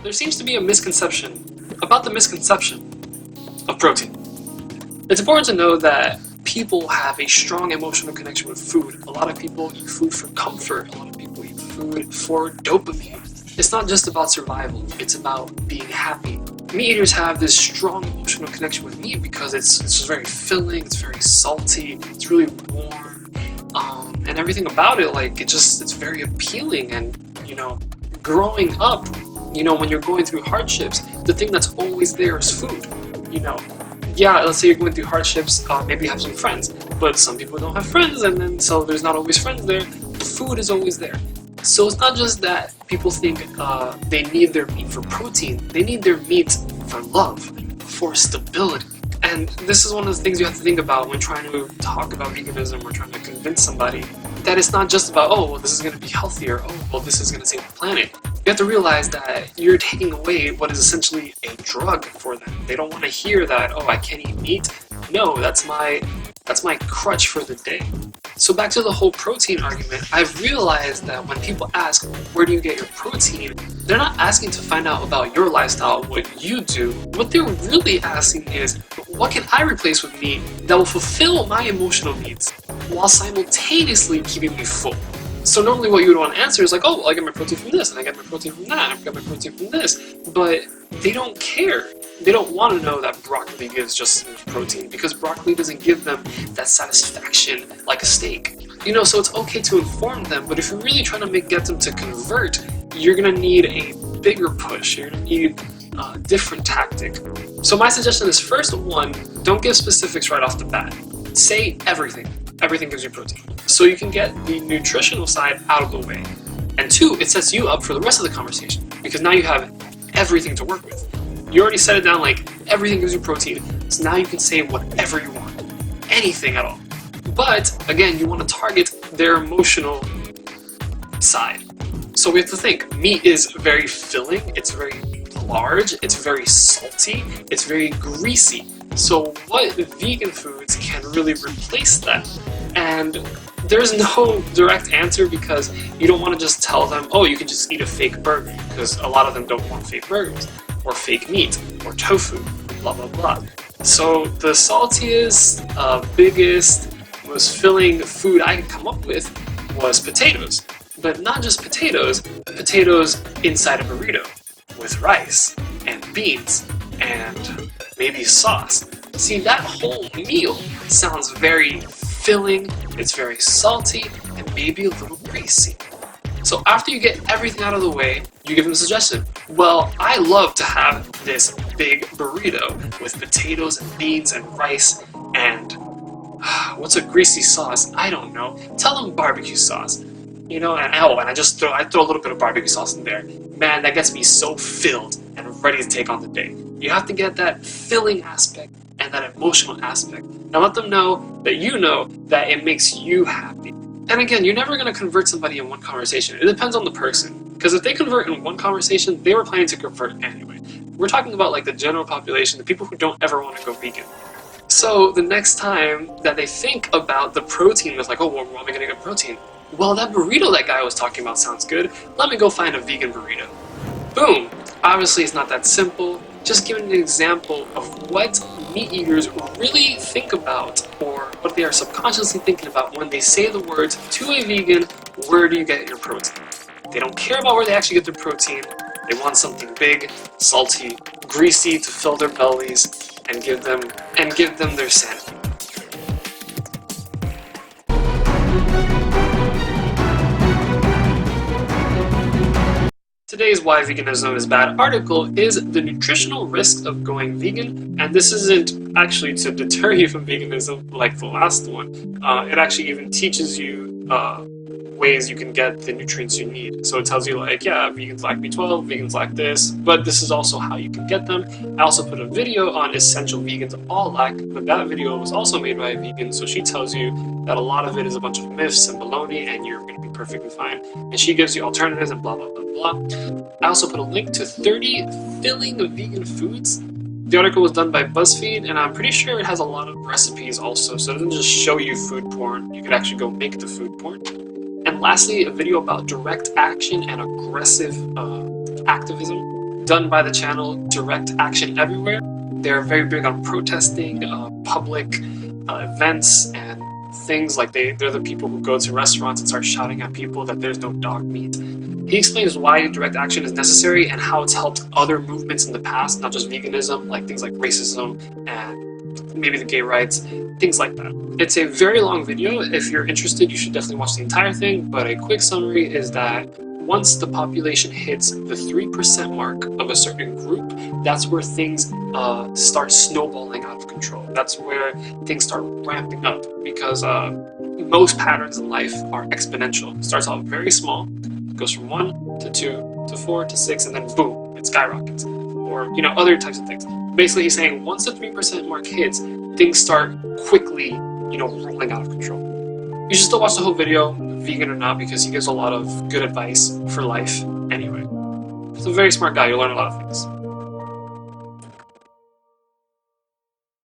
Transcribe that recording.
there seems to be a misconception about the misconception of protein. It's important to know that people have a strong emotional connection with food. A lot of people eat food for comfort. A lot of people eat food for dopamine. It's not just about survival, it's about being happy. Meat eaters have this strong emotional connection with meat because it's just very filling, it's very salty, it's really warm, and everything about it, like, it's very appealing. And, growing up, when you're going through hardships, the thing that's always there is food. Yeah, let's say you're going through hardships, maybe you have some friends, but some people don't have friends, and then so there's not always friends there. Food is always there. So it's not just that people think they need their meat for protein, they need their meat for love, for stability. And this is one of the things you have to think about when trying to talk about veganism or trying to convince somebody that it's not just about, oh, well, this is going to be healthier, oh, well, this is going to save the planet. You have to realize that you're taking away what is essentially a drug for them. They don't want to hear that, oh, I can't eat meat. No, that's my crutch for the day. So back to the whole protein argument, I've realized that when people ask, where do you get your protein? They're not asking to find out about your lifestyle, what you do. What they're really asking is, what can I replace with meat that will fulfill my emotional needs while simultaneously keeping me full? So normally what you would want to answer is like, oh, well, I get my protein from this, and I get my protein from that, and I get my protein from this. But they don't care. They don't want to know that broccoli gives just enough protein, because broccoli doesn't give them that satisfaction like a steak. So it's okay to inform them, but if you're really trying to get them to convert, you're going to need a bigger push. You're going to need a different tactic. So my suggestion is, first one, don't give specifics right off the bat. Say everything. Everything gives you protein. So you can get the nutritional side out of the way. And two, it sets you up for the rest of the conversation, because now you have everything to work with. You already set it down like everything gives you protein, so now you can say whatever you want. Anything at all. But, again, you want to target their emotional side. So we have to think, meat is very filling, it's very large, it's very salty, it's very greasy. So what vegan foods can really replace that? And there's no direct answer, because you don't want to just tell them, oh, you can just eat a fake burger, because a lot of them don't want fake burgers, or fake meat, or tofu, blah, blah, blah. So the saltiest, biggest, most filling food I could come up with was potatoes. But not just potatoes inside a burrito, with rice, and beans, and maybe sauce. See, that whole meal sounds very filling, it's very salty, and maybe a little greasy. So after you get everything out of the way, you give them a suggestion. Well, I love to have this big burrito with potatoes and beans and rice and what's a greasy sauce? I don't know. Tell them barbecue sauce. And I throw a little bit of barbecue sauce in there. Man, that gets me so filled and ready to take on the day. You have to get that filling aspect and that emotional aspect. Now let them know that it makes you happy. And again, you're never going to convert somebody in one conversation. It depends on the person. Because if they convert in one conversation, they were planning to convert anyway. We're talking about like the general population, the people who don't ever want to go vegan. So the next time that they think about the protein, it's like, oh, well, where am I going to get protein? Well, that burrito that guy was talking about sounds good. Let me go find a vegan burrito. Boom! Obviously, it's not that simple. Just giving an example of what meat eaters really think about, or what they are subconsciously thinking about when they say the words to a vegan, where do you get your protein? They don't care about where they actually get their protein. They want something big, salty, greasy to fill their bellies and give them their sanity. Today's Why Veganism is Bad article is the nutritional risks of going vegan, and this isn't actually to deter you from veganism like the last one. It actually even teaches you ways you can get the nutrients you need. So it tells you like, yeah, vegans lack B12, vegans lack this, but this is also how you can get them. I also put a video on essential vegans all lack, but that video was also made by a vegan, so she tells you that a lot of it is a bunch of myths and baloney and you're going to be perfectly fine. And she gives you alternatives and blah, blah, blah, blah. I also put a link to 30 filling vegan foods. The article was done by BuzzFeed, and I'm pretty sure it has a lot of recipes also, so it doesn't just show you food porn, you can actually go make the food porn. And lastly, a video about direct action and aggressive activism. done by the channel, Direct Action Everywhere. They're very big on protesting, public events, and things like they're the people who go to restaurants and start shouting at people that there's no dog meat. He explains why direct action is necessary and how it's helped other movements in the past, not just veganism, like things like racism and maybe the gay rights, things like that. It's a very long video. If you're interested, you should definitely watch the entire thing, but a quick summary is that once the population hits the 3% mark of a certain group, that's where things start snowballing out of control. That's where things start ramping up, because most patterns in life are exponential. It starts off very small, goes from 1 to 2 to 4 to 6, and then boom, it skyrockets. Or, other types of things. Basically, he's saying once the 3% mark hits, things start quickly, rolling out of control. You should still watch the whole video, vegan or not, because he gives a lot of good advice for life anyway. He's a very smart guy. You'll learn a lot of things.